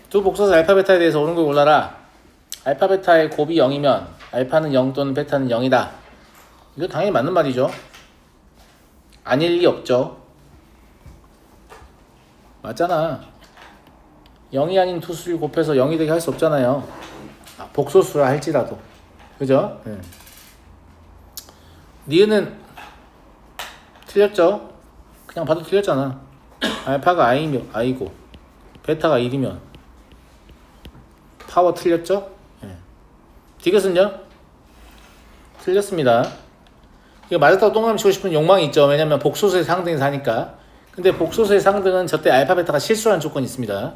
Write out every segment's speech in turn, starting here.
두 복소수 알파 베타에 대해서 옳은 걸 골라라. 알파 베타의 곱이 0이면 알파는 0 또는 베타는 0이다. 이거 당연히 맞는 말이죠. 아닐 리 없죠. 맞잖아. 0이 아닌 투수를 곱해서 0이 되게 할 수 없잖아요. 복소수라 할지라도. 그죠? 네. 니은은 틀렸죠? 그냥 봐도 틀렸잖아. 알파가 i고 베타가 1이면 파워 틀렸죠? 네. 디귿은요? 틀렸습니다. 이거 맞았다고 동그라미 치고 싶은 욕망이 있죠. 왜냐면 복소수의 상등이 사니까. 근데 복소수의 상등은 저때 알파 베타가 실수라는 조건이 있습니다.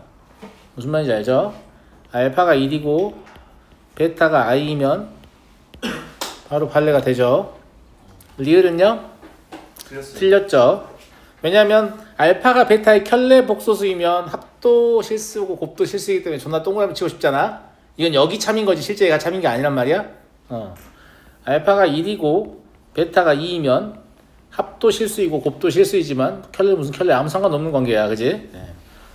무슨 말인지 알죠? 알파가 1이고 베타가 i이면 바로 발레가 되죠. 리을은요? 틀렸죠. 왜냐면 알파가 베타의 켤레 복소수이면 합도 실수고 곱도 실수이기 때문에 존나 동그라미 치고 싶잖아. 이건 여기 참인 거지 실제 얘가 참인 게 아니란 말이야. 알파가 1이고 베타가 2이면 합도 실수이고 곱도 실수이지만 켤레 무슨 켤레 아무 상관없는 관계야. 그지? 네.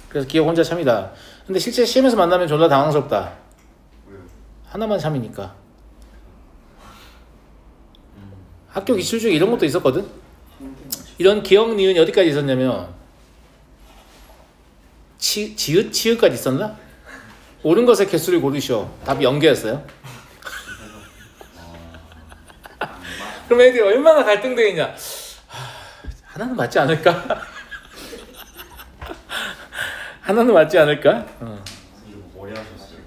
그래서 기억 혼자 참이다. 근데 실제 시험에서 만나면 졸라 당황스럽다. 왜요? 하나만 참이니까. 학교 기출 중에 이런 것도 있었거든. 이런 기억 니은이 어디까지 있었냐면 지읒 치읒까지 있었나? 옳은 것의 개수를 고르시오. 답이 0개였어요. 그럼 애들이 얼마나 갈등되겠냐. 하나는 맞지 않을까? 하나는 맞지 않을까? 이거 머리 하셨어요?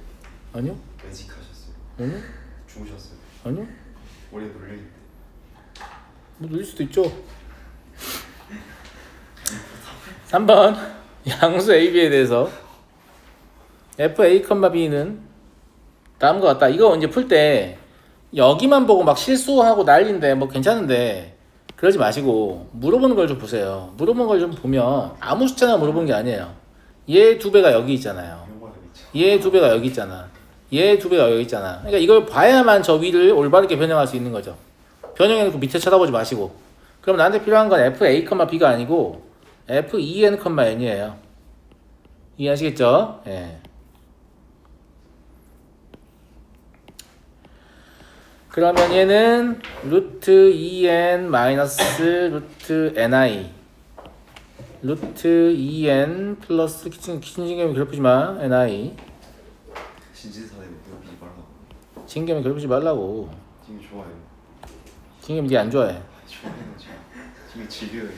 아니요. 매직 하셨어요? 아니요. 주무셨어요? 아니요. 머리 놀리는데 뭐 누릴 수도 있죠. 3번 양수 AB에 대해서 FA, B는 다음과 같다. 이거 이제 풀 때 여기만 보고 막 실수하고 난리인데 뭐 괜찮은데 그러지 마시고 물어보는 걸 좀 보세요. 물어보는 걸 좀 보면 아무 숫자나 물어보는 게 아니에요. 얘 2배가 여기 있잖아요. 얘 2배가 여기 있잖아. 얘 2배가 여기 있잖아. 그러니까 이걸 봐야만 저 위를 올바르게 변형할 수 있는 거죠. 변형해놓고 밑에 쳐다보지 마시고. 그럼 나한테 필요한 건 FA, B가 아니고 FEN, N이에요. 이해하시겠죠? 예. 그러면 얘는 루트 2n 마이너스 루트 ni 루트 2n 플러스 신경을 괴롭히지 마 ni 신진사에 괴롭히지 말라고. 신경을 괴롭히지 말라고. 지금 좋아요. 신경 니 안 좋아해. 좋아해요 지금 즐겨요.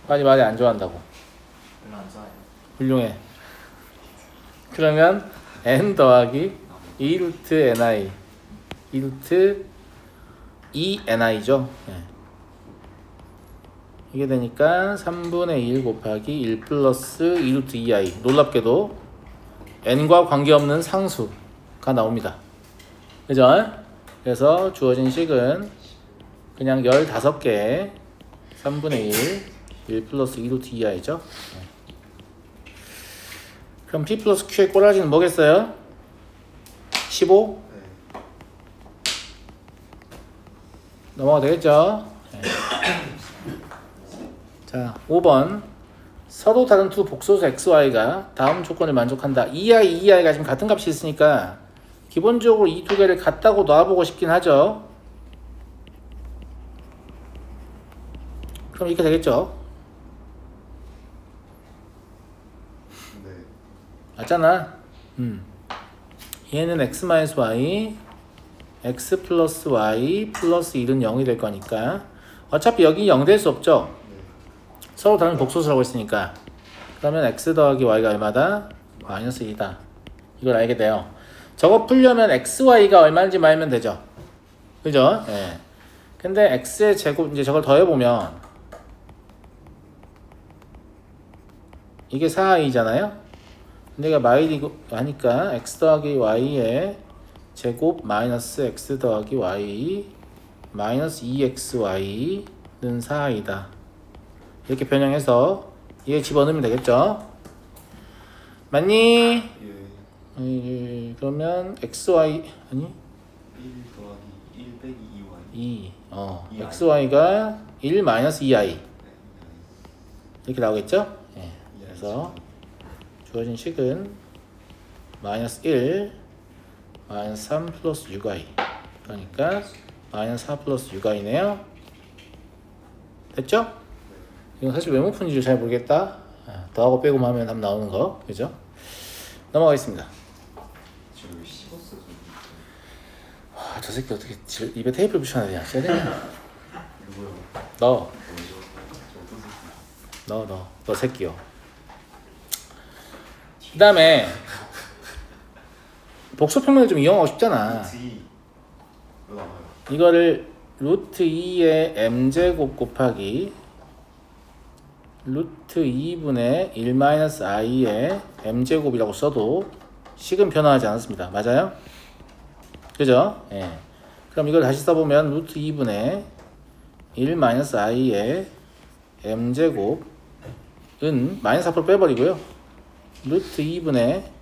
빨리 말해 안 좋아한다고. 별로 안 좋아해요. 훌륭해. 그러면 n 더하기 2 루트 ni 2 루트 2ni죠. 네. 이게 되니까 3분의 1 곱하기 1 플러스 2 루트 2i. 놀랍게도 n과 관계없는 상수가 나옵니다. 그죠? 그래서 주어진 식은 그냥 15개 3분의 1 플러스 2 루트 2i죠. 네. 그럼 P 플러스 Q의 꼬라지는 뭐겠어요? 15? 네. 넘어가 되겠죠? 네. 자, 5번. 서로 다른 두 복소수 XY가 다음 조건을 만족한다. 2i, 2i가 지금 같은 값이 있으니까 기본적으로 이 두 개를 같다고 놔보고 싶긴 하죠. 그럼 이렇게 되겠죠? 네. 맞잖아. 얘는 x-y x 플러스 y 플러스 1은 0이 될 거니까 어차피 여기 0 될 수 없죠. 네. 서로 다른 복소수라고 했으니까 그러면 x 더하기 y가 얼마다? 마이너스 2다. 이걸 알게 돼요. 저거 풀려면 xy가 얼마인지 알면 되죠. 그죠? 예. 근데 x의 제곱 이제 저걸 더해보면 이게 4i잖아요. 내가 마일이고 하니까 x 더하기 y의 제곱 마이너스 x 더하기 y 마이너스 2xy는 4i다. 이렇게 변형해서 얘 집어넣으면 되겠죠. 맞니? 예. 그러면 xy 아니 1 더하기 1 빼기 2y. 2 xy가 1 마이너스 2i 이렇게 나오겠죠. 예. 그래서 주어진 식은 마이너스 1 마이너스 3 플러스 6i 그러니까 마이너스 4 플러스 6i네요. 됐죠? 이건 사실 왜 못 푼지 잘 모르겠다. 더하고 빼고 하면 답 나오는 거 그죠? 넘어가겠습니다. 저 여기 씹었어 저기. 와, 저 새끼 어떻게 입에 테이프를 붙여놔야 되냐? 쟤네. 누구요? 너 저 어떤 새끼? 너 새끼요. 그 다음에 복소평면을 좀 이용하고 싶잖아. D 이거 나와요. 이거를 루트 2의 m제곱 곱하기 루트 2분의 1-i의 m제곱이라고 써도 식은 변화하지 않았습니다. 맞아요? 그죠? 예. 그럼 이걸 다시 써보면 루트 2분의 1-i의 m제곱은 마이너스 앞으로 빼버리고요. 루트 2분의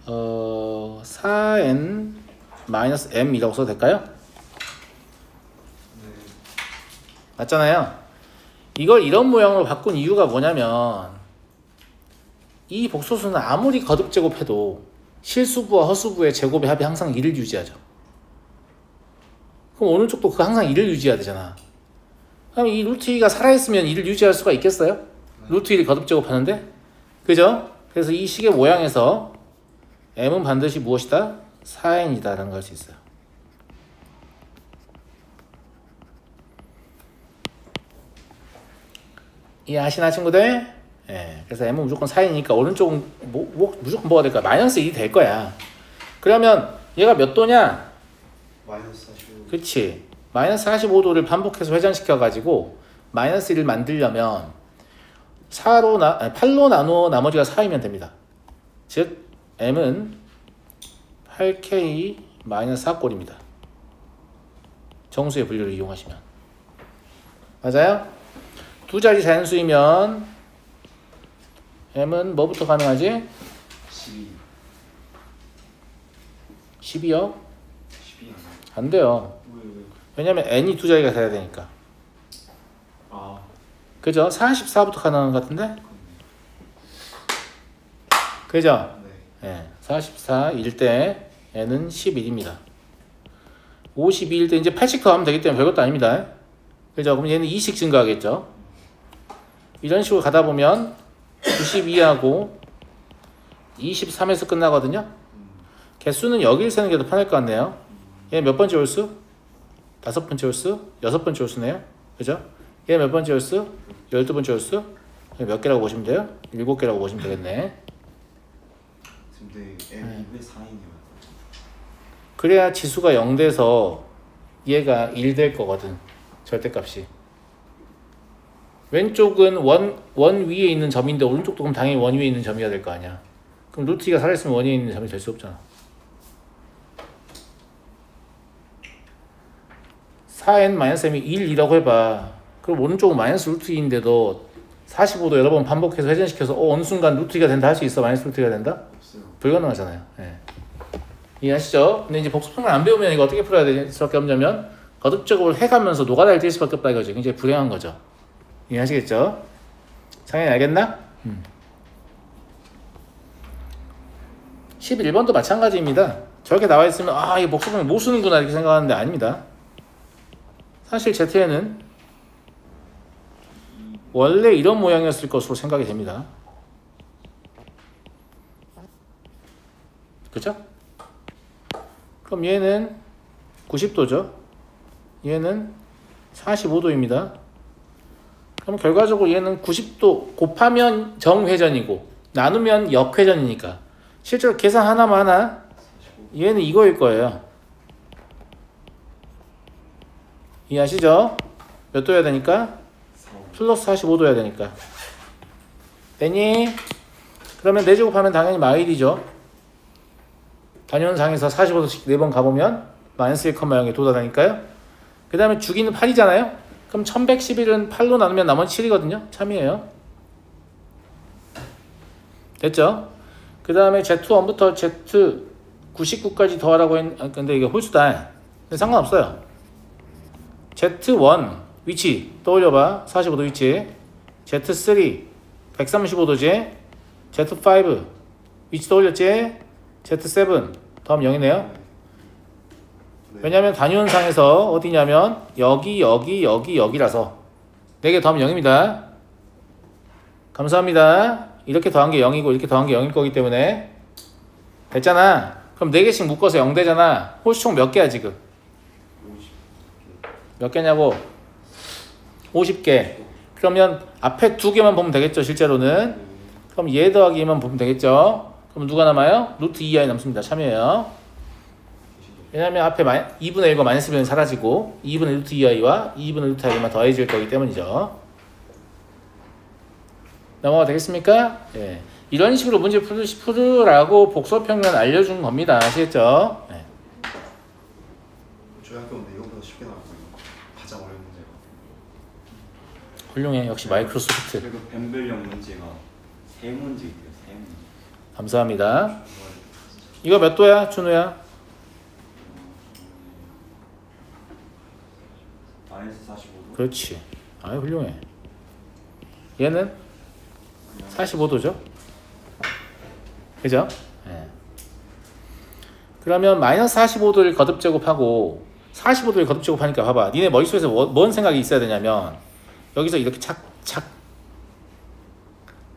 4n 마이너스 m이라고 써도 될까요? 네. 맞잖아요. 이걸 이런 모양으로 바꾼 이유가 뭐냐면 이 복소수는 아무리 거듭 제곱해도 실수부와 허수부의 제곱의 합이 항상 1을 유지하죠. 그럼 오른쪽도 그 항상 1을 유지해야 되잖아. 그럼 이 루트 2가 살아있으면 1을 유지할 수가 있겠어요? 루트 1이 거듭 제곱하는데? 그죠? 그래서 이 식의 모양에서 m은 반드시 무엇이다? 4n이다 라는 걸 알 수 있어요. 이해하시나 친구들? 예, 그래서 m은 무조건 4이니까 오른쪽은 무조건 뭐가 될까? 마이너스 1이 될 거야. 그러면 얘가 몇 도냐? 마이너스 45. 그치. 마이너스 45도를 반복해서 회전시켜가지고 마이너스 1을 만들려면 8로 나누어 나머지가 4이면 됩니다. 즉 m은 8k 마이너스 4꼴입니다. 정수의 분류를 이용하시면. 맞아요? 두 자리 자연수이면 m은 뭐부터 가능하지? 12. 12요? 12 안 돼요. 왜? 왜냐면 n이 두 자리가 돼야 되니까. 아. 그죠? 44부터 가능한 것 같은데? 그죠? 네. 44일 때 n은 11입니다. 52일 때 이제 8씩 더하면 되기 때문에 별것도 아닙니다. 그죠? 그럼 얘는 2씩 증가하겠죠? 이런 식으로 가다 보면 92하고 23에서 끝나거든요? 개수는 여기를 세는 게 더 편할 것 같네요. 얘 몇 번째 홀수? 5번째 홀수? 6번째 홀수네요? 그죠? 얘 몇 번째 홀수? 12번째 홀수? 몇 개라고 보시면 돼요? 7개라고 보시면 되겠네. 근데 M이 왜 4이냐? 그래야 지수가 0 돼서 얘가 1 될 거거든. 절대값이. 왼쪽은 원 위에 있는 점인데 오른쪽도 그럼 당연히 원 위에 있는 점이어야 될 거 아니야. 그럼 루트 2가 살아있으면 원 위에 있는 점이 될 수 없잖아. 4n-m이 1이라고 해봐. 그럼 오른쪽은 마이너스 루트 2인데도 45도 여러 번 반복해서 회전시켜서 어느 순간 루트 2가 된다 할 수 있어? 마이너스 루트 2가 된다? 없어요. 불가능하잖아요. 예. 이해하시죠? 근데 이제 복수평면 안 배우면 이거 어떻게 풀어야 될 수밖에 없냐면 거듭적으로 해가면서 노가다를 뛸 수밖에 없다 이거죠. 굉장히 불행한 거죠. 이해하시겠죠? 상현이 알겠나? 11번도 마찬가지입니다. 저렇게 나와 있으면 아 이거 복수평면 못 쓰는구나 이렇게 생각하는데 아닙니다. 사실 ZN은 원래 이런 모양이었을 것으로 생각이 됩니다. 그죠? 그럼 얘는 90도죠. 얘는 45도입니다. 그럼 결과적으로 얘는 90도 곱하면 정회전이고 나누면 역회전이니까 실제로 계산 하나만 하나 얘는 이거일 거예요. 이해하시죠? 몇 도여야 되니까? 플러스 45도여야 되니까. 되니? 그러면 4제곱하면 당연히 마일이죠. 단위원상에서 45도씩 4번 가보면 마이너스 1,0에 도달하니까요. 그 다음에 주기는 8이잖아요. 그럼 1111은 8로 나누면 나머지 7이거든요. 참이에요. 됐죠? 그 다음에 Z1부터 Z99까지 더하라고 근데 이게 홀수다. 근데 상관없어요. Z1 위치 떠올려봐. 45도 위치. Z3 135도지. Z5 위치 떠올렸지? Z7 더하면 0이네요. 네. 왜냐면 단위원상에서 어디냐면 여기라서 4개 더하면 0입니다. 감사합니다. 이렇게 더한 게 0이고 이렇게 더한 게 0일 거기 때문에 됐잖아. 그럼 4개씩 묶어서 0 되잖아. 홀수 총 몇 개야 지금? 50. 몇 개냐고? 50개. 그러면 앞에 2개만 보면 되겠죠 실제로는. 그럼 얘 더하기 얘만 보면 되겠죠. 그럼 누가 남아요? 루트 2i 남습니다. 참여해요. 왜냐면 앞에 2분의 1과 마이너스 1은 사라지고 2분의 루트 2i와 2분의 루트 i만 더해질 거기 때문이죠. 넘어가 되겠습니까? 예. 이런 식으로 문제 풀으라고 복소평면 알려준 겁니다. 아시겠죠? 예. 저희 학교 근데 이거보다 쉽게 나왔거든요. 가장 어려운 문제가. 훌륭해. 역시 마이크로소프트. 그리고 벤별형 문제가 3문제 있대요. 3문제. 감사합니다. 이거 몇 도야? 준우야? 마이너스 45도. 그렇지. 아유 훌륭해. 얘는 45도죠. 그죠? 예. 그러면 마이너스 45도를 거듭 제곱하고 45도를 거듭 제곱하니까 봐봐. 니네 머릿속에서 뭔 생각이 있어야 되냐면 여기서 이렇게 착착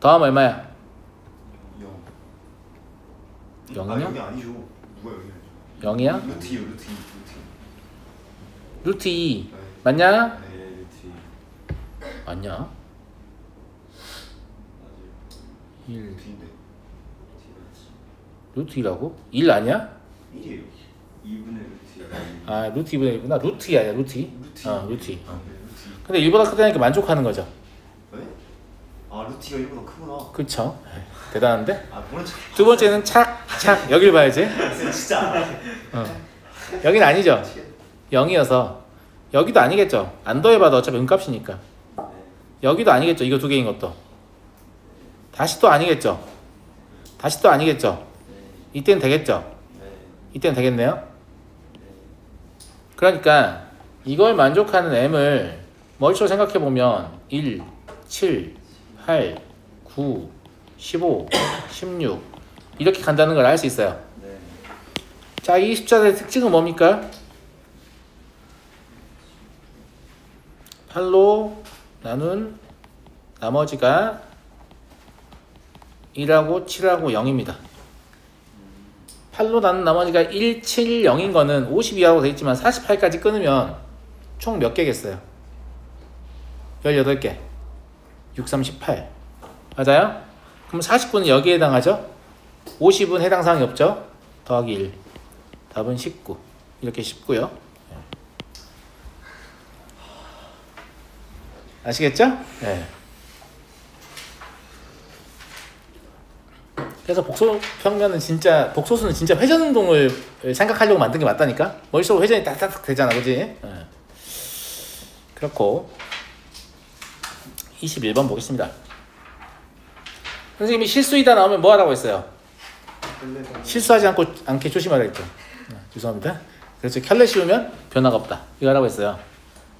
더하면 얼마야? 0. 0이냐? 0이 아니죠. 누가 0이야? 0이야? 루트 2요. 루트 2. 루트 2 네. 맞냐? 네, 루트 맞냐? 1 루트인데. 루트 2라고? 1 아니야? 1이에요. 2분의 루트 2. 아 루트 2분의 1구나. 루트 2 아니야 루트 2? 루트 2. 루트 2 네, 루트 2. 근데 1보다 크다니까 만족하는 거죠. 네? 아 루트가 1보다 크구나. 그쵸? 대단한데? 아 모른 척. 두 번째는 착착 여길 봐야지. 진짜. 여긴 아니죠. 0이어서 여기도 아니겠죠. 안 더해봐도 어차피 음값이니까. 여기도 아니겠죠. 이거 두 개인 것도. 다시 또 아니겠죠. 다시 또 아니겠죠. 이때는 되겠죠. 이때는 되겠네요. 그러니까 이걸 만족하는 m을 머릿속으로 생각해보면 1, 7, 8, 9, 15, 16 이렇게 간다는 걸 알 수 있어요. 네. 자, 이 숫자들의 특징은 뭡니까? 8로 나눈 나머지가 1하고 7하고 0입니다. 8로 나눈 나머지가 1, 7, 0인 거는 52라고 되어 있지만 48까지 끊으면 총 몇 개겠어요? 18개. 6, 38. 맞아요? 그럼 49는 여기에 해당하죠? 50은 해당 사항이 없죠? 더하기 1. 답은 19. 이렇게 쉽고요. 아시겠죠? 네. 그래서 복소평면은 진짜 복소수는 진짜 회전 운동을 생각하려고 만든 게 맞다니까. 머릿속으로 회전이 딱딱 되잖아, 그지? 네. 그렇고 21번 보겠습니다. 선생님이 실수이다 나오면 뭐 하라고 했어요? 실수하지 않게 조심하라 했죠. 죄송합니다. 그래서 켤레 씌우면 변화가 없다. 이거 하라고 했어요.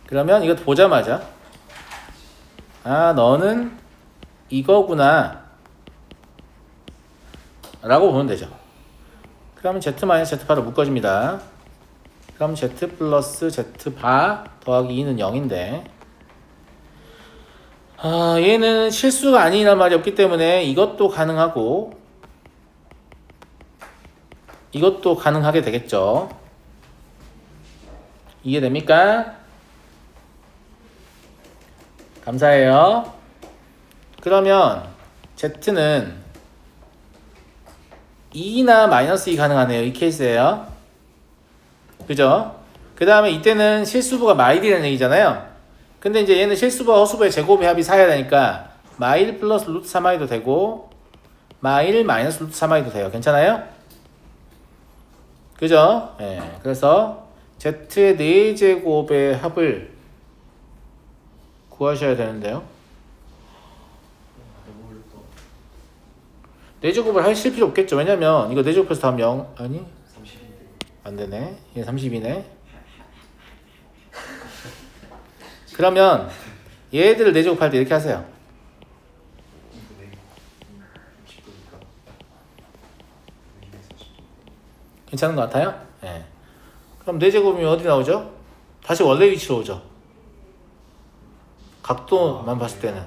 그러면 이거 보자마자 아 너는 이거구나 라고 보면 되죠. 그러면 Z-Z8로 묶어집니다. 그럼 Z 플러스 Z바 더하기 2는 0인데 얘는 실수가 아니란 말이 없기 때문에 이것도 가능하고 이것도 가능하게 되겠죠. 이해됩니까? 감사해요. 그러면 Z는 2나 마이너스 2 가능하네요. 이 케이스에요. 그죠? 그 다음에 이때는 실수부가 마일이라는 얘기잖아요. 근데 이제 얘는 실수부와 허수부의 제곱의 합이 4야 되니까 마일 플러스 루트 3i도 되고 마일 마이너스 루트 3i도 돼요. 괜찮아요? 그죠? 예. 그래서 Z의 4제곱의 합을 구하셔야 되는데요. 4제곱을 하실 필요 없겠죠. 왜냐면 이거 4제곱해서 다음 0 아니? 32인데. 안되네. 얘 30이네. 그러면 얘들을 4제곱할 때 이렇게 하세요. 2분의 60도니까 240도. 괜찮은 것 같아요? 예. 그럼 4제곱이 어디 나오죠? 다시 원래 위치로 오죠. 각도만 봤을 때는.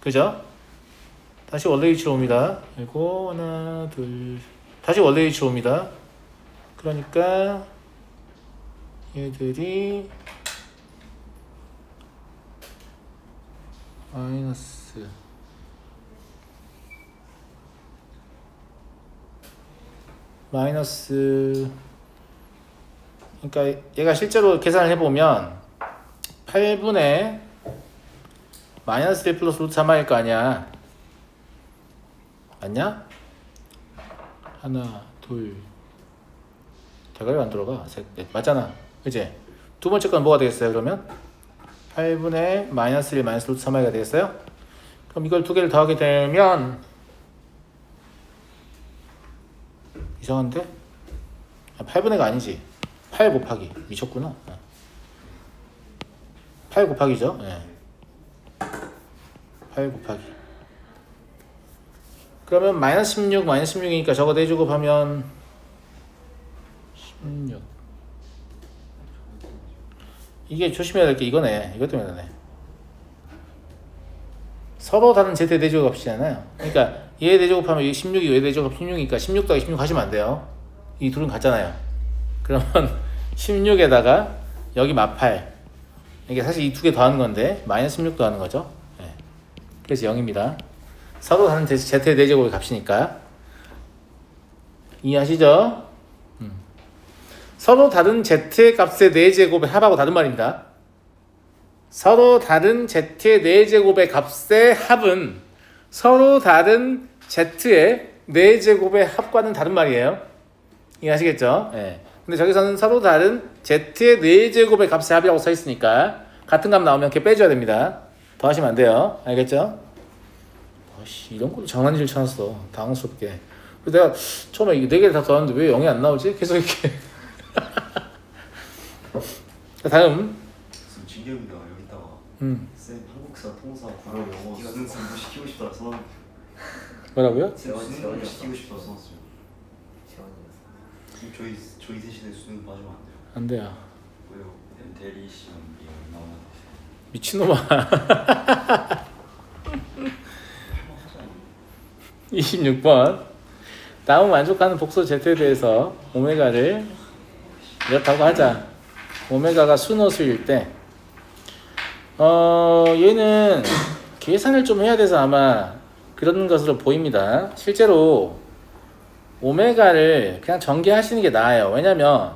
그죠? 다시 원래 위치로 옵니다. 그리고 하나, 둘, 다시 원래 위치로 옵니다. 그러니까 얘들이 마이너스 그러니까 얘가 실제로 계산을 해보면 8분의 마이너스 1 플러스 루트 3r일 거 아니야. 맞냐? 하나, 둘, 대가리가 안 들어가. 셋, 넷. 맞잖아. 그치? 두 번째 건 뭐가 되겠어요, 그러면? 8분의 마이너스 1 마이너스 루트 3r가 되겠어요? 그럼 이걸 두 개를 더하게 되면 이상한데? 8분의가 아니지. 8 곱하기. 미쳤구나. 8 곱하기죠. 네. 8 곱하기. 그러면 마이너스 16, 마이너스 16이니까 저거 4제곱 하면 16. 이게 조심해야 될 게 이거네. 이것 때문에 그러네. 서로 다른 z 4제곱 값이잖아요. 그러니까 얘 4제곱 하면 얘 16이 얘 4제곱 16이니까 16 더하기 16 하시면 안 돼요. 이 둘은 같잖아요. 그러면 16에다가 여기 마8 이게 사실 이 두 개 더하는 건데 마이너스 16 더하는 거죠. 네. 그래서 0입니다. 서로 다른 z의 4제곱의 값이니까 이해하시죠? 서로 다른 z의 값의 4제곱의 합하고 다른 말입니다. 서로 다른 z의 4제곱의 값의 합은 서로 다른 z의 4제곱의 합과는 다른 말이에요. 이해하시겠죠? 네. 근데 저기서는 서로 다른 z의 4제곱의 값의 합이라고 써 있으니까 같은 값 나오면 이렇게 빼줘야 됩니다. 더 하시면 안 돼요. 알겠죠? 아씨, 이런 것도 장난질 쳐놨어. 당황스럽게. 그래서 내가 처음에 이 4개를 다 더하는데 왜 0이 안 나오지? 계속 이렇게. 다음. 무슨 진경이다 여기다가. 쌤 한국사, 통사, 국어, 영어 쓰는 공부 시키고 싶다 써놨어요. 뭐라고요? 쓰는 공부 시키고 싶다 써놨어요. 저희 대신에 수능 빠지면 안 돼요. 안 돼요. 왜요? 대리 시험 얼마나 미친놈아. 26번. 다음 만족하는 복수 z에 대해서 오메가를 이렇다고 하자. 오메가가 순호수일 때 얘는 계산을 좀 해야 돼서 아마 그런 것으로 보입니다. 실제로 오메가를 그냥 전개하시는 게 나아요. 왜냐면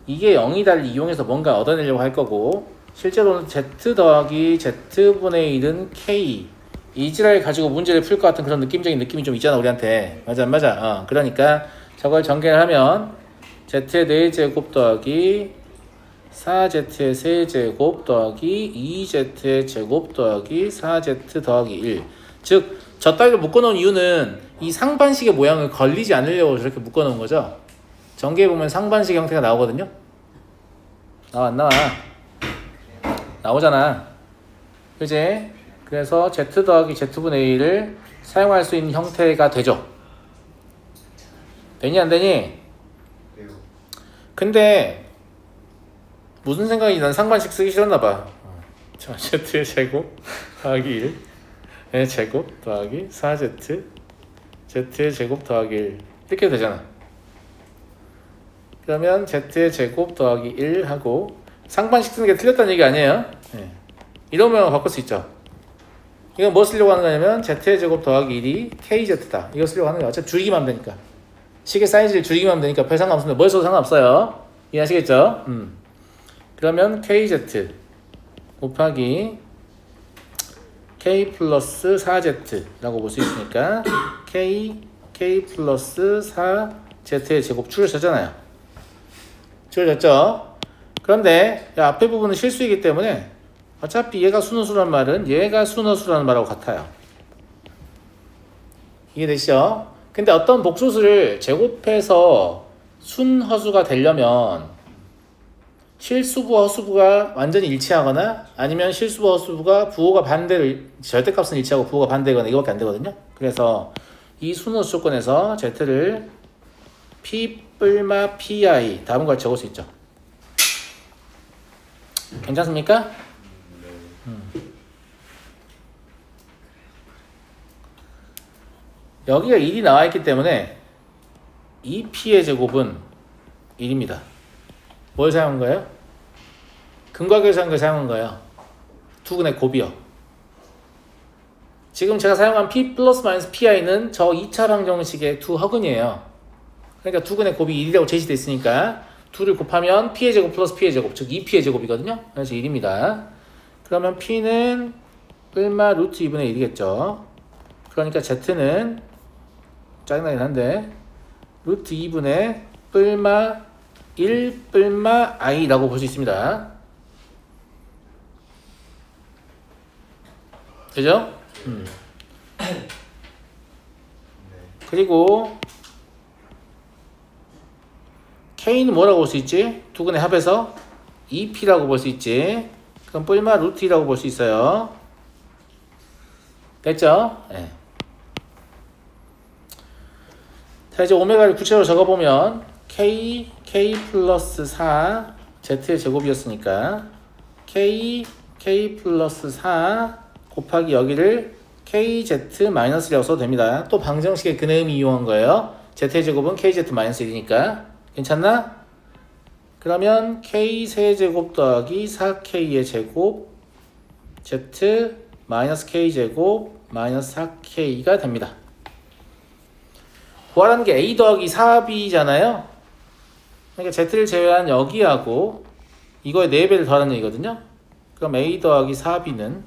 이게 0이다를 이용해서 뭔가 얻어내려고 할 거고 실제로는 z 더하기 z분의 1은 k 이지랄 가지고 문제를 풀 것 같은 그런 느낌적인 느낌이 좀 있잖아 우리한테. 맞아 안 맞아? 그러니까 저걸 전개를 하면 z의 4제곱 더하기 4z의 세제곱 더하기 2z의 제곱 더하기 4z 더하기 1. 즉 저 따위로 묶어놓은 이유는 이 상반식의 모양을 걸리지 않으려고 저렇게 묶어놓은 거죠. 전개해보면 상반식 형태가 나오거든요. 나와 안 나와? 나오잖아. 그치? 그래서 z 더하기 z분의 1을 사용할 수 있는 형태가 되죠. 되니 안 되니? 왜요? 근데 무슨 생각이 난 상반식 쓰기 싫었나봐. 자, z의 제곱 더하기 1 의 제곱 더하기 4z z의 제곱 더하기 1 이렇게 되잖아. 그러면 z의 제곱 더하기 1 하고 상반식 쓰는 게 틀렸다는 얘기 아니에요. 네. 이런 모양을 바꿀 수 있죠. 이건 뭐 쓰려고 하는 거냐면 z의 제곱 더하기 1이 kz다. 이거 쓰려고 하는 거야. 어차피 줄이기만 하면 되니까. 식의 사이즈를 줄이기만 하면 되니까 별 상관없습니다. 뭘 써도 상관없어요. 이해하시겠죠? 그러면 kz 곱하기 k 플러스 4z라고 볼 수 있으니까 k 플러스 4z의 제곱 줄여졌잖아요. 줄여졌죠? 그런데 앞에 부분은 실수이기 때문에 어차피 얘가 순호수란 말은 얘가 순호수라는 말하고 같아요. 이해되시죠? 근데 어떤 복소수를 제곱해서 순허수가 되려면 실수부와 허수부가 완전히 일치하거나 아니면 실수부와 허수부가 부호가 반대로 절대값은 일치하고 부호가 반대거나 이거밖에 안 되거든요. 그래서 이 순호수 조건에서 z를 P 뿔마 PI 다음과 같이 적을 수 있죠. 괜찮습니까? 여기가 1이 나와 있기 때문에 2P의 제곱은 1입니다. 뭘 사용한 거예요? 근과계수한 걸 사용한 거예요. 두근의 곱이요. 지금 제가 사용한 P 플러스 마이너스 PI는 저 2차 방정식의 두 허근이에요. 그러니까 두근의 곱이 1이라고 제시되어 있으니까 둘을 곱하면 P의 제곱 플러스 P의 제곱, 즉 2P의 제곱이거든요. 그래서 1입니다. 그러면 P는 뿔마 루트 2분의 1이겠죠. 그러니까 Z는 짜증나긴 한데 루트 2분의 뿔마 1 뿔마 I라고 볼 수 있습니다. 그죠? 그리고 K는 뭐라고 볼 수 있지? 두근의 합에서 2P라고 볼 수 있지. 그럼 뿔마 루트 2라고 볼 수 있어요. 됐죠? 네. 자, 이제 오메가를 구체적으로 적어보면 K 플러스 4 Z의 제곱이었으니까 K 플러스 4 곱하기 여기를 KZ 마이너스라고 써도 됩니다. 또 방정식의 근해음이 이용한 거예요. Z의 제곱은 KZ 마이너스 1이니까 괜찮나? 그러면 K 세제곱 더하기 4K의 제곱 Z 마이너스 K제곱 마이너스 4K가 됩니다. 구하라는 게 A 더하기 4B잖아요. 그러니까 Z를 제외한 여기하고 이거의 4배를 더하는 얘기거든요. 그럼 A 더하기 4B는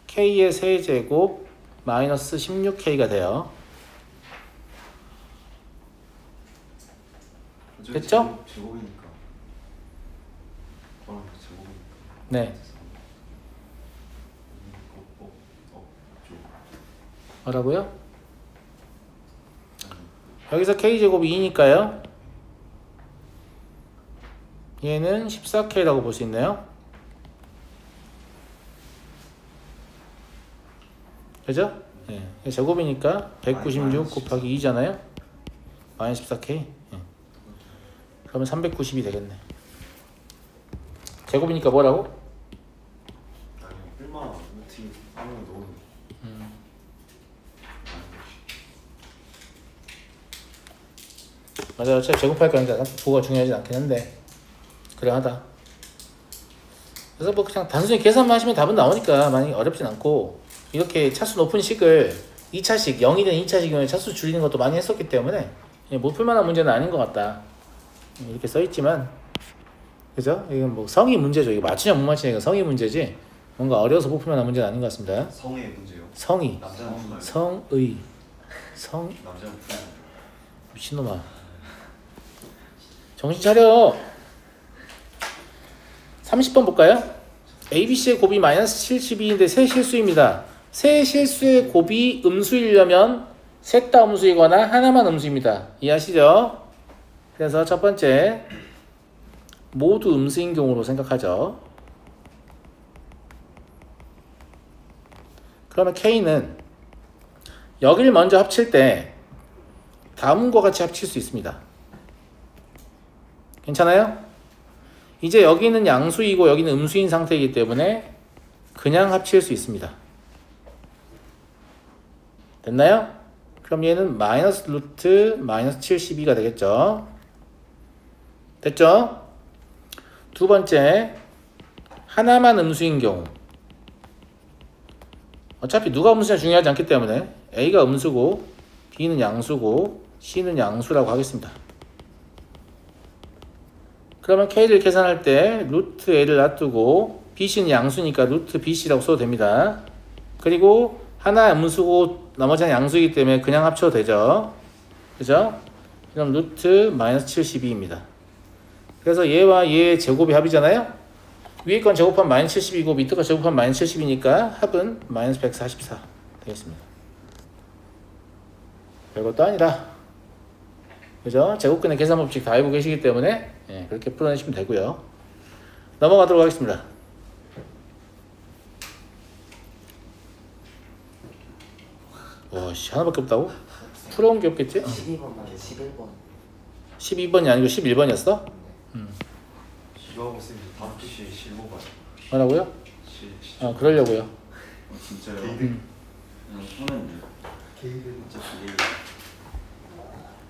K의 세제곱 마이너스 16K가 돼요. 됐죠? 제곱이니까. 제곱이니까. 네. 뭐라고요? 여기서 K제곱이 2니까요. 얘는 14K라고 볼 수 있네요. 그죠? 네. 제곱이니까 196 곱하기 2잖아요. 마이너스 14K. 네. 그러면 390이 되겠네. 제곱이니까 뭐라고? 아니, 뿔마 루트 아무나 넣으면 맞아요. 어차피 제곱할 거니까 부호가 중요하지 않긴 한데 그래 하다. 그래서 뭐 그냥 단순히 계산만 하시면 답은 나오니까 많이 어렵진 않고, 이렇게 차수 높은 식을 2차식 0이 된 2차식이면 차수 줄이는 것도 많이 했었기 때문에 못 풀만한 문제는 아닌 것 같다 이렇게 써있지만, 그죠? 이건 뭐 성의 문제죠. 이거 맞추냐 못 맞추냐 이거 성의 문제지 뭔가 어려워서 못 풀만한 문제는 아닌 것 같습니다. 성의 문제요. 성의, 남자는 푸나요? 성의, 남자는 푸나요? 미친놈아 정신 차려. 30번 볼까요? ABC의 곱이 마이너스 72인데 세 실수입니다. 세 실수의 곱이 음수이려면 셋 다 음수이거나 하나만 음수입니다. 이해하시죠? 그래서 첫 번째 모두 음수인 경우로 생각하죠. 그러면 K는 여기를 먼저 합칠 때 다음과 같이 합칠 수 있습니다. 괜찮아요? 이제 여기는 양수이고 여기는 음수인 상태이기 때문에 그냥 합칠 수 있습니다. 됐나요? 그럼 얘는 마이너스 루트 마이너스 72가 되겠죠. 됐죠? 두 번째, 하나만 음수인 경우. 어차피 누가 음수냐 중요하지 않기 때문에 A가 음수고 B는 양수고 C는 양수라고 하겠습니다. 그러면 K를 계산할 때 루트 A를 놔두고 BC는 양수니까 루트 BC라고 써도 됩니다. 그리고 하나 음수고 나머지는 양수이기 때문에 그냥 합쳐도 되죠. 그죠? 그럼 루트 마이너스 72입니다. 그래서 얘와 얘의 제곱이 합이잖아요. 위에 건 제곱하면 마이너스 72이고 밑에 거 제곱하면 마이너스 70이니까 합은 마이너스 144 되겠습니다. 별것도 아니다. 그죠? 제곱근의 계산 법칙 다 알고 계시기 때문에 그렇게 풀어내시면 되고요. 넘어가도록 하겠습니다. 와, 씨, 하나밖에 없다고? 풀어온 게 없겠지? 12번 말이야, 11번. 12번이 아니고 11번이었어? 이거하고 쌤이 다음 시에 실무 봐요. 뭐라고요? 그러려고요. 진짜요? 게이드. 그냥 손은 게이드. 진짜 게이드.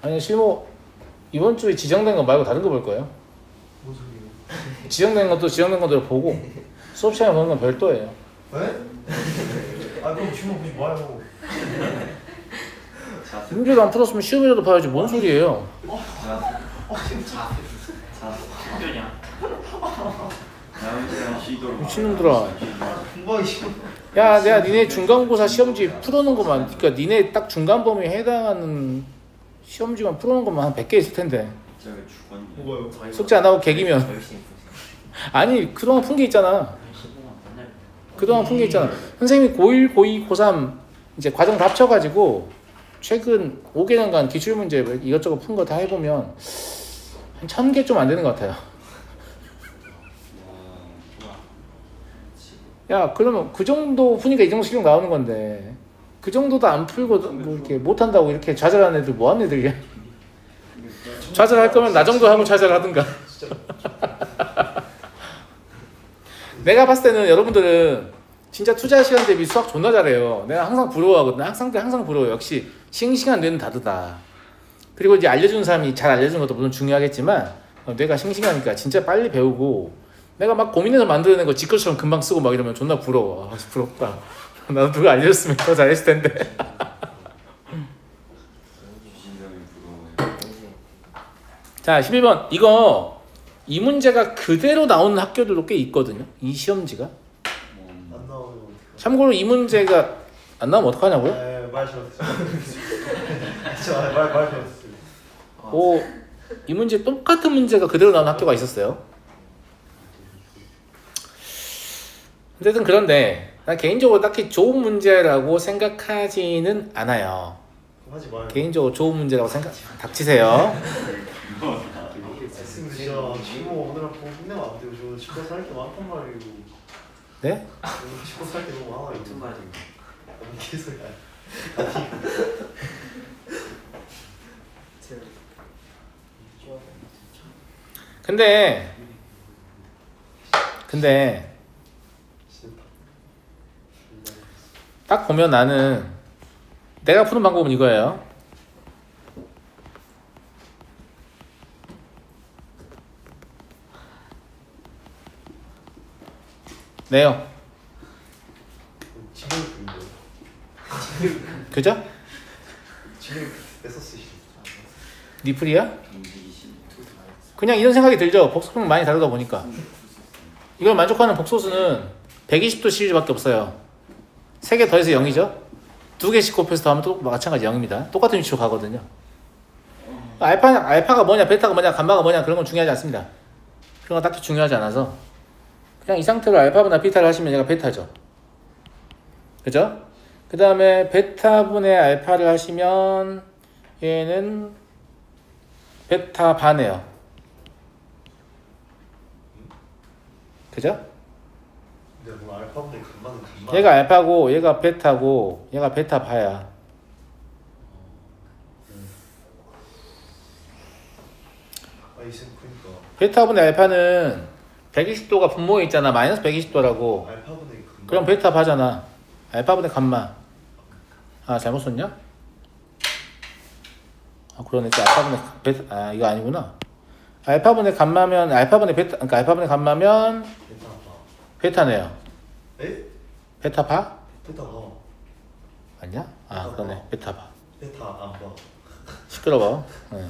아니 실무 이번 주에 지정된 거 말고 다른 거 볼 거예요. 무슨 소리예요? 지정된 것도 지정된 것대로 보고 수업 시간에 보는 건 별도예요. 네? 아 그럼 실무 보지 마요. 문제도 안 풀었으면 시험이라도 봐야지 뭔 소리예요. 미친놈들아. 공부하기 싫어. 야 내가 니네 중간고사 시험지 풀어놓은 것만 그러니까 니네 딱 중간 범위에 해당하는 시험지만 풀어놓은 것만 한 100개 있을 텐데 진짜 죽었네. 뭐가요? 숙제 안 하고 개기면 아니 그동안 푼 게 있잖아. 그동안 푼 게 있잖아. 선생님이 고1, 고2, 고3 이제 과정 다 합쳐가지고 최근 5개년간 기출문제 이것저것 푼 거 다 해보면 한 1000개 좀 안 되는 것 같아요. 야 그러면 그 정도 푸니까 이 정도 실력 나오는 건데 그 정도도 안 풀고 뭐 이렇게 못한다고 이렇게 좌절하는 애들 뭐하는 애들이야? 좌절할 거면 나 정도 하고 좌절하든가. 내가 봤을 때는 여러분들은 진짜 투자 시간 대비 수학 존나 잘해요. 내가 항상 부러워하거든. 항상 부러워요. 역시 싱싱한 뇌는 다르다. 그리고 이제 알려주는 사람이 잘 알려주는 것도 물론 중요하겠지만 뇌가 싱싱하니까 진짜 빨리 배우고 내가 막 고민해서 만들어낸 거 지꺼처럼 금방 쓰고 막 이러면 존나 부러워. 부럽다. 나도 누가 알려줬으면 더 잘했을 텐데. 자 11번 이거 이 문제가 그대로 나오는 학교들도 꽤 있거든요. 이 시험지가. 안 나오면 참고로 이 문제가 안 나오면 어떡하냐고요? 네, 말 잘못했어요. 말 잘못했어요. 이 문제 똑같은 문제가 그대로 나오는 학교가 있었어요. 어쨌든 그런데 난 개인적으로 딱히 좋은 문제라고 생각하지는 않아요. 하지 마요. 개인적으로 좋은 문제라고 닥치세요. 쌤 진짜 실무 오늘 보고 끝내면 안 돼요. 저 집에 살 게 많단 말이에요. 네? 집에 살 게 너무 많아요. 무슨 말이야? 너무 개소리야. 근데 딱 보면 나는 내가 푸는 방법은 이거예요. 네요. 지금 그인데요. 그죠? 지금 냈었으시. 리플이야? 그냥 이런 생각이 들죠. 복소수는 많이 다르다 보니까. 이걸 만족하는 복소수는 120도 시리즈밖에 없어요. 3개 더해서 0이죠. 2개씩 곱해서 더하면 또 마찬가지 0입니다. 똑같은 위치로 가거든요. 알파가 뭐냐, 베타가 뭐냐, 감마가 뭐냐 그런 건 중요하지 않습니다. 그런 건 딱히 중요하지 않아서 그냥 이 상태로 알파분의 베타를 하시면 얘가 베타죠. 그죠? 그 다음에 베타분의 알파를 하시면 얘는 베타 반이에요. 그죠? 근데 뭐 알파분의 간만은 간만. 얘가 알파고 얘가 베타고 얘가 베타 바야. 이쌤 그러니까 베타분의 알파는 120도가 분모에 있잖아. 마이너스 120도라고. 알파분의 간만. 그럼 베타 바잖아. 알파분의 감마. 아 잘못 썼냐? 아 그러네. 알파분의 베타. 이거 아니구나. 알파분의 감마면 알파분의 베타. 그러니까 알파분의 감마면 베타파. 베타네요. 에? 베타 바? 베타가. 맞냐? 그러네. 베타 바. 베타 안 봐. 시끄러워. 네.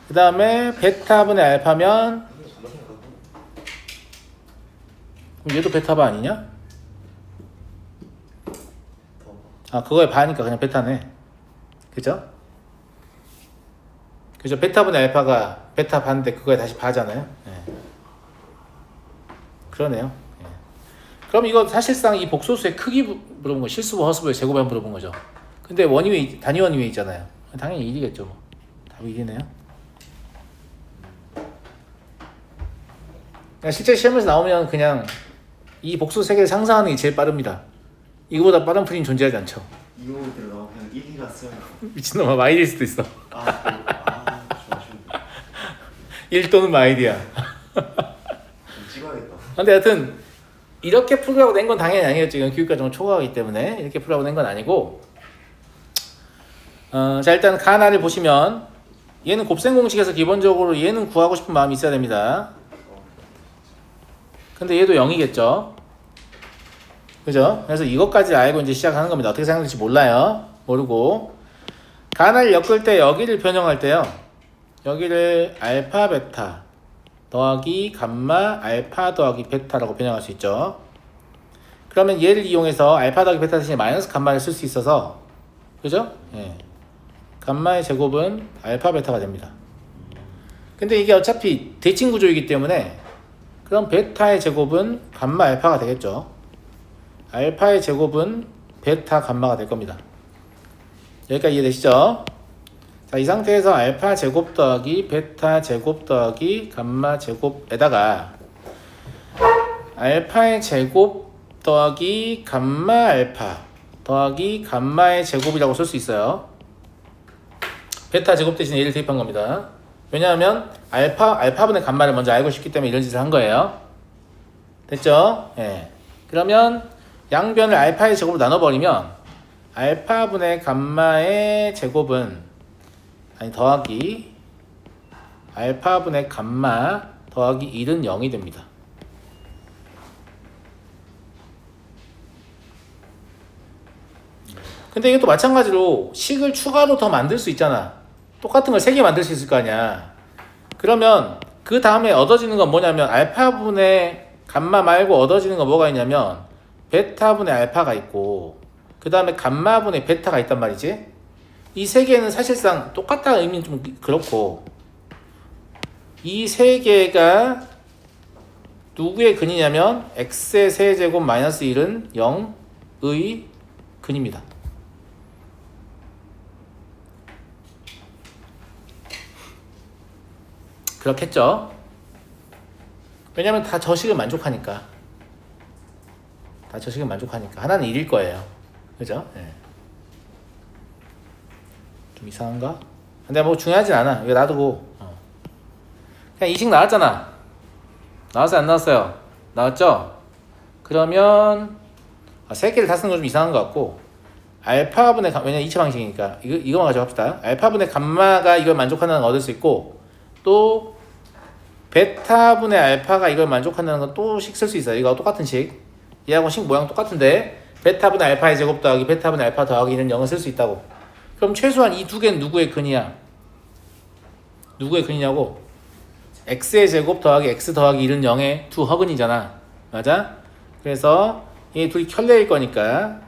그 다음에 베타분의 알파면 그럼 얘도 베타바 아니냐? 그거에 바니까 그냥 베타네. 그죠? 그죠? 베타분의 알파가 베타 바인데 그거에 다시 바잖아요. 네. 그러네요. 네. 그럼 이거 사실상 이 복소수의 크기 물어본 거 실수부 허수부의 제곱을 물어본 거죠. 근데 원위 단위 원위 있잖아요. 당연히 1이겠죠. 뭐. 답이 1이네요. 실제 시험에서 나오면 그냥 이 복수 세개를 상상하는 게 제일 빠릅니다. 이거보다 빠른 풀이는 존재하지 않죠. 이거대로 나오면 그냥 1이 갔어요. 미친놈아 마이일 수도 있어. 좀 아쉬운데. 1 또는 마일이야. 좀 찍어야겠다. 근데 하여튼 이렇게 풀으라고 낸 건 당연히 아니겠죠. 이건 교육과정 초과하기 때문에 이렇게 풀으라고 낸 건 아니고 자 일단 가나를 보시면 얘는 곱셈 공식에서 기본적으로 얘는 구하고 싶은 마음이 있어야 됩니다. 근데 얘도 0이겠죠. 그죠? 그래서 이것까지 알고 이제 시작하는 겁니다. 어떻게 생각될지 몰라요. 모르고 가나를 엮을 때 여기를 변형할 때요. 여기를 알파 베타 더하기 감마 알파 더하기 베타라고 변형할 수 있죠. 그러면 얘를 이용해서 알파 더하기 베타 대신에 마이너스 감마를 쓸 수 있어서 그죠? 예. 감마의 제곱은 알파 베타가 됩니다. 근데 이게 어차피 대칭 구조이기 때문에 그럼 베타의 제곱은 감마 알파가 되겠죠. 알파의 제곱은 베타 감마가 될 겁니다. 여기까지 이해되시죠? 자, 이 상태에서 알파 제곱 더하기 베타 제곱 더하기 감마 제곱에다가 알파의 제곱 더하기 감마 알파 더하기 감마의 제곱이라고 쓸 수 있어요. 베타 제곱 대신에 얘를 대입한 겁니다. 왜냐하면 알파분의 감마를 먼저 알고 싶기 때문에 이런 짓을 한 거예요. 됐죠? 예. 그러면 양변을 알파의 제곱으로 나눠버리면 알파분의 감마의 제곱은 더하기 알파분의 감마 더하기 1은 0이 됩니다. 근데 이것도 마찬가지로 식을 추가로 더 만들 수 있잖아. 똑같은 걸 3개 만들 수 있을 거 아니야. 그러면 그 다음에 얻어지는 건 뭐냐면 알파분의 감마 말고 얻어지는 건 뭐가 있냐면 베타분의 알파가 있고 그 다음에 감마분의 베타가 있단 말이지. 이 3개는 사실상 똑같다는 의미는 좀 그렇고 이 3개가 누구의 근이냐면 x의 세제곱 마이너스 1은 0의 근입니다. 그렇겠죠? 왜냐면 다 저식을 만족하니까. 다 저식을 만족하니까. 하나는 1일 거예요. 그죠? 예. 좀 이상한가? 근데 뭐 중요하진 않아. 이거 놔두고. 그냥 이식 나왔잖아. 나왔어요? 안 나왔어요? 나왔죠? 그러면 3개를 다 쓰는 건 좀 이상한 것 같고 알파분의 왜냐면 2차 방식이니까 이거만 가지고 합시다. 알파분의 감마가 이걸 만족한다는 걸 얻을 수 있고 또 베타분의 알파가 이걸 만족한다는 건 또 식 쓸 수 있어요. 이거 똑같은 식. 얘하고 식 모양 똑같은데 베타분의 알파의 제곱 더하기 베타분의 알파 더하기는 0을 쓸 수 있다고. 그럼 최소한 이 두 개는 누구의 근이야? 누구의 근이냐고? x의 제곱 더하기 x 더하기 1은 0의 두 허근이잖아. 맞아? 그래서 이 둘이 켤레일 거니까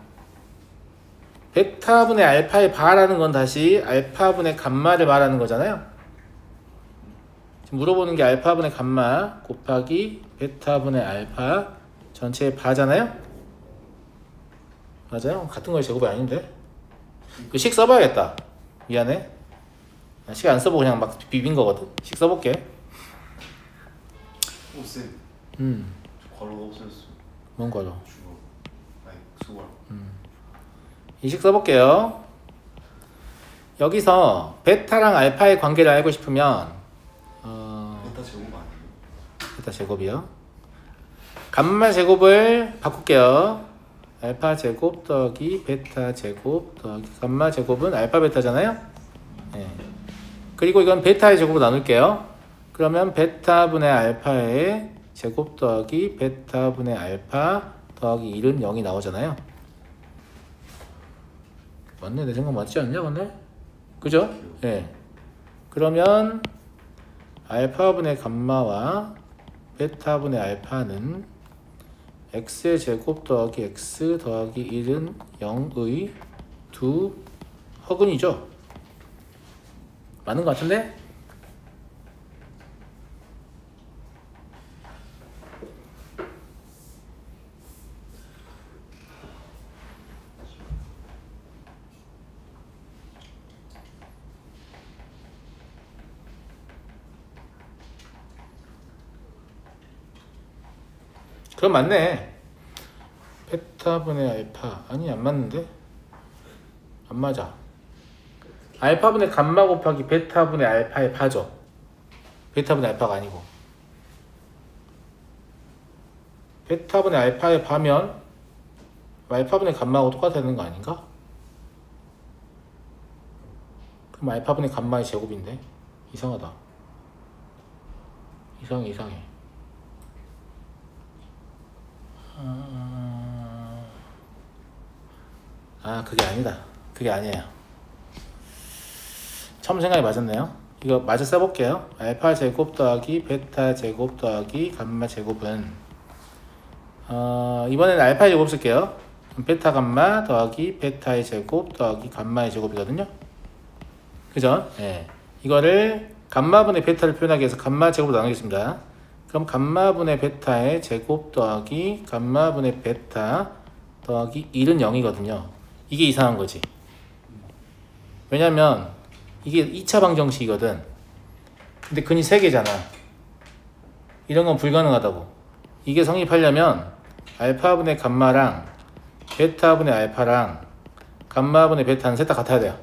베타분의 알파의 바라는 건 다시 알파분의 감마를 말하는 거잖아요. 지금 물어보는 게 알파분의 감마 곱하기 베타분의 알파 전체의 바잖아요. 맞아요? 같은 거의 제곱이 아닌데. 그 식 써봐야겠다. 미안해. 식 안 써보고 그냥 막 비빈 거거든. 식 써볼게. 오 쌤. 괄호가 없어졌어. 뭔 괄호? 주어. 아니 수괄호. 이 식 써볼게요. 여기서 베타랑 알파의 관계를 알고 싶으면 베타 제곱 아니에요? 베타 제곱이요. 감마 제곱을 바꿀게요. 알파 제곱 더하기 베타 제곱 더하기 감마 제곱은 알파 베타잖아요. 네. 그리고 이건 베타의 제곱으로 나눌게요. 그러면 베타분의 알파의 제곱 더하기 베타분의 알파 더하기 1은 0이 나오잖아요. 맞네. 내 생각 맞지 않냐 근데? 그죠? 예. 네. 그러면 알파분의 감마와 베타분의 알파는 x의 제곱 더하기 x 더하기 1은 0의 두 허근이죠. 맞는 것 같은데? 그럼 맞네. 베타분의 알파 아니 안 맞는데? 안 맞아. 알파분의 감마 곱하기 베타분의 알파의 파죠. 베타분의 알파가 아니고. 베타분의 알파에 파면 알파분의 감마하고 똑같아야 되는 거 아닌가? 그럼 알파분의 감마의 제곱인데? 이상하다. 이상해. 그게 아니다. 그게 아니에요. 처음 생각이 맞았네요. 이거 마저 써볼게요. 알파 제곱 더하기 베타 제곱 더하기 감마 제곱은 이번에는 알파의 제곱 쓸게요. 베타 감마 더하기 베타의 제곱 더하기 감마의 제곱이거든요. 그죠? 예. 이거를 감마분의 베타를 표현하기 위해서 감마 제곱으로 나누겠습니다. 그럼 감마분의 베타의 제곱 더하기 감마분의 베타 더하기 1은 0이거든요. 이게 이상한 거지. 왜냐면 이게 2차 방정식이거든. 근데 근이 3개잖아. 이런 건 불가능하다고. 이게 성립하려면 알파분의 감마랑 베타분의 알파랑 감마분의 베타는 셋 다 같아야 돼요.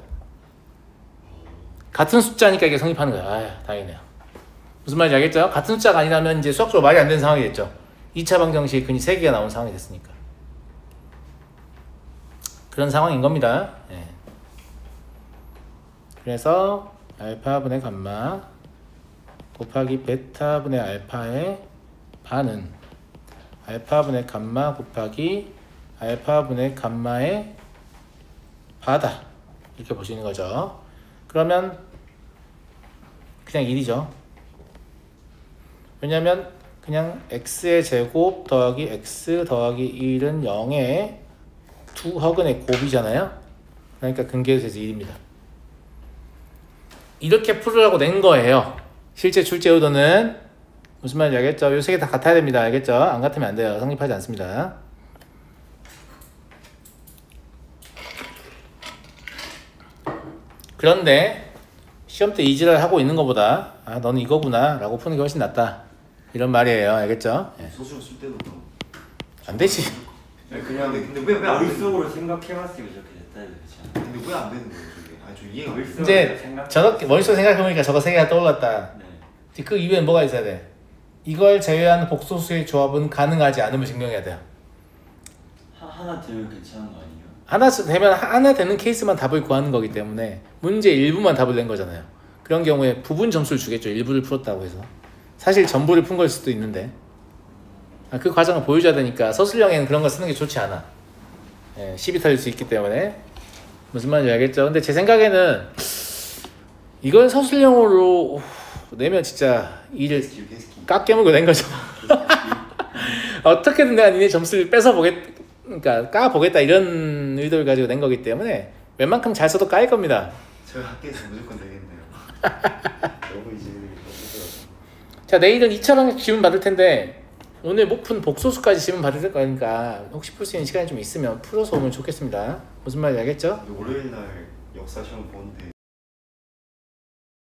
같은 숫자니까 이게 성립하는 거야. 다행이네요. 무슨 말인지 알겠죠? 같은 숫자가 아니라면 이제 수학적으로 말이 안 되는 상황이겠죠. 2차 방정식에 근이 3개가 나온 상황이 됐으니까. 그런 상황인 겁니다. 예. 그래서 알파분의 감마 곱하기 베타분의 알파의 반은 알파분의 감마 곱하기 알파분의 감마의 바다, 이렇게 보시는 거죠. 그러면 그냥 1이죠. 왜냐면 그냥 x의 제곱 더하기 x 더하기 1은 0의 두 허근의 곱이잖아요. 그러니까 근계에서 1입니다. 이렇게 풀으라고 낸 거예요. 실제 출제 의도는 무슨 말인지 알겠죠? 이 세 개 다 같아야 됩니다. 알겠죠? 안 같으면 안 돼요. 성립하지 않습니다. 그런데 시험 때 이지랄 하고 있는 것보다 너는 이거구나 라고 푸는 게 훨씬 낫다, 이런 말이에요. 알겠죠? 예. 소수로 쓸 때도 그럼 안 되지. 그냥 근데 왜 안 되는 머릿속으로 생각해봤으면 저렇게 됐다 해도 되지 근데 왜 안 되는 거예요 저게? 저 이해가 안 돼요. 머릿속으로 이제 저렇게 머릿속에 생각해보니까 저거 세 개가 떠올랐다. 네. 그 이후엔 뭐가 있어야 돼? 이걸 제외한 복소수의 조합은 가능하지 않음을 증명해야 돼요. 하나 되면 괜찮은 거 아니에요? 하나 되는 케이스만 답을 구하는 거기 때문에 문제 일부만 답을 낸 거잖아요. 그런 경우에 부분 점수를 주겠죠. 일부를 풀었다고 해서. 사실 전부를 푼 걸 수도 있는데 그 과정을 보여줘야 되니까 서술형에는 그런 거 쓰는 게 좋지 않아. 예, 시비 털릴 수 있기 때문에. 무슨 말인지 알겠죠? 근데 제 생각에는 이걸 서술형으로 내면 진짜 일을 깎여물고 낸 거죠. 어떻게든 내가 니네 점수를 그러니까 까보겠다, 이런 의도를 가지고 낸 거기 때문에 웬만큼 잘 써도 까일 겁니다. 제가 학교에서 무조건 되겠네요. 너무 이제 자, 내일은 2차방 질문 받을 텐데 오늘 못 푼 복소수까지 질문 받을 거니까 혹시 풀 수 있는 시간이 좀 있으면 풀어서 오면 좋겠습니다. 무슨 말인지 알겠죠? 월요일 날 역사 시험 보는데